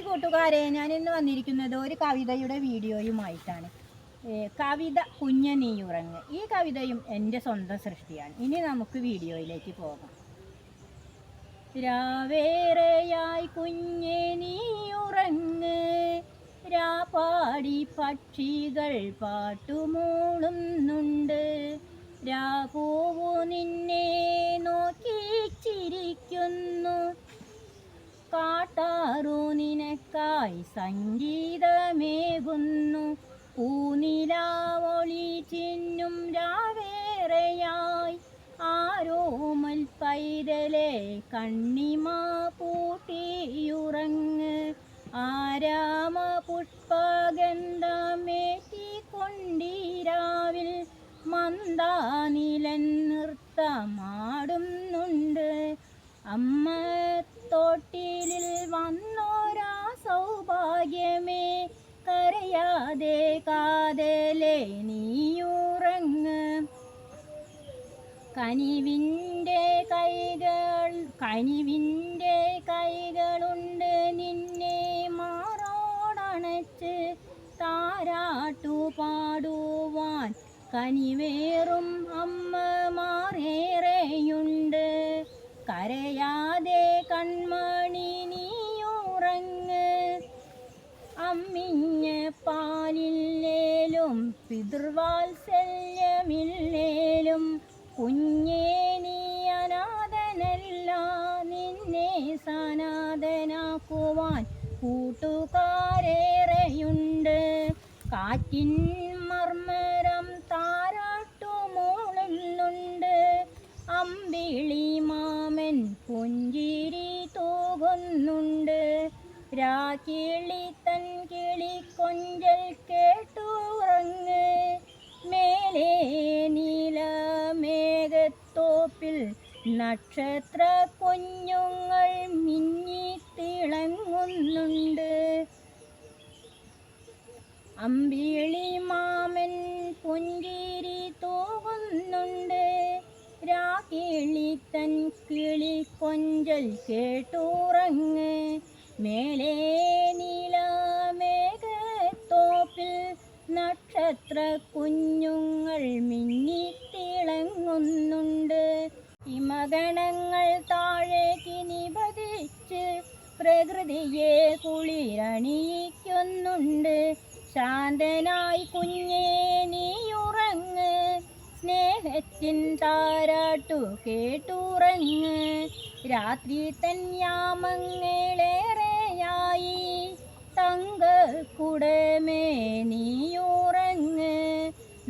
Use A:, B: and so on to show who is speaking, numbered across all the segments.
A: Hi കൂട്ടുകാരെ, ഞാനിന്ന് വന്നിരിക്കുന്നത് ഒരു കവിതയുടെ വീഡിയോയുമായിട്ടാണ്. കവിത കുഞ്ഞെ നീ ഉറങ്ങ്. ഈ കവിതയും എൻ്റെ സ്വന്തം സൃഷ്ടിയാണ്. ഇനി നമുക്ക് വീഡിയോയിലേക്ക് പോകാം. രാവേറെയായി കുഞ്ഞെ നീ ഉറങ്ങ്, രാപാടി പക്ഷികൾ പാട്ടുമൂളുന്നുണ്ട്, രാപൂവു നിന്നെ നോക്കി ചിരിക്കുന്നു, കാട്ടാറു നിനക്കായി സംഗീതമേകുന്നു, പൂനിലാവൊളി ചിന്നും രാവേറെയായി ആരോമൽ പൈതലെ കണ്ണിമാ പൂട്ടിയുറങ്ങ്, ആരാമ പുഷ്പഗന്ധമേറ്റിക്കൊണ്ടിരാവിൽ മന്ദാനിലൻ നൃത്തമാടുന്നുണ്ട്, അമ്മ തോട്ടിലിൽ വന്നോരാ സൗഭാഗ്യമേ, കരയാതെ കാതലേ നീയുറങ്ങ്, കനിവിൻ്റെ കൈകളുണ്ട് നിന്നെ മാറോടണച്ച് താരാട്ടു പാടുവാൻ, കനിവേറും അമ്മമാരേറെയുണ്ട്, കരയാതെ കൺമണി നീയുറങ്ങ്, അമ്മിഞ്ഞ പാലില്ലേലും പിതൃവാത്സല്യമില്ലേലും കുഞ്ഞേ നീ അനാഥനല്ല, നിന്നെ സനാഥനാക്കുവാൻ കൂട്ടുകാരേറെയുണ്ട്, കാറ്റിൻ മർമ്മരം താരാട്ടുമൂളുന്നുണ്ട്, അമ്പിളി മാമൻ പുഞ്ചിരി തൂകുന്നുണ്ട്, രാക്കിളി തൻ കിളിക്കൊഞ്ചൽ കേട്ടുറങ്ങ്, മേലെ നീലമേഘത്തോപ്പിൽ നക്ഷത്ര കുഞ്ഞുങ്ങൾ മിന്നിത്തിളങ്ങുന്നുണ്ട്, അമ്പിളി മാമൻ പുഞ്ചിരി തൂകുന്നുണ്ട്, രാക്കിളി തൻ കിളിക്കൊഞ്ചൽ കേട്ടുറങ്ങ്, മേലെ നീലമേഘത്തോപ്പിൽ നക്ഷത്ര കുഞ്ഞുങ്ങൾ മിന്നിത്തിളങ്ങുന്നുണ്ട്, ഹിമഗണങ്ങൾ താഴേക്ക് നിപതിച്ച് പ്രകൃതിയെ കുളിരണിയിക്കുന്നുണ്ട്, ശാന്തനായി കുഞ്ഞേ നീയുറങ്ങ്, സ്നേഹത്തിൻ താരാട്ടു കേട്ടുറങ്ങ്, രാത്രി തൻ യാമങ്ങളേറെയായി തങ്കക്കുടമേ നീയുറങ്ങ്,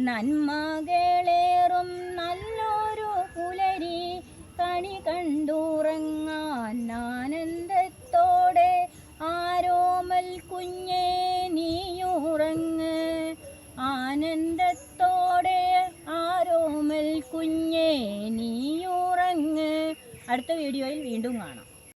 A: നന്മകളേറും നല്ലൊരു പുലരി കണി കണ്ടുറങ്ങാൻ ആനന്ദത്തോടെ ആരോമൽ കുഞ്ഞേ നീയുറങ്ങ്, ആനന്ദത്തോടെ ആരോമൽ കുഞ്ഞേ നീയുറങ്ങ്. അടുത്ത വീഡിയോയിൽ വീണ്ടും കാണാം.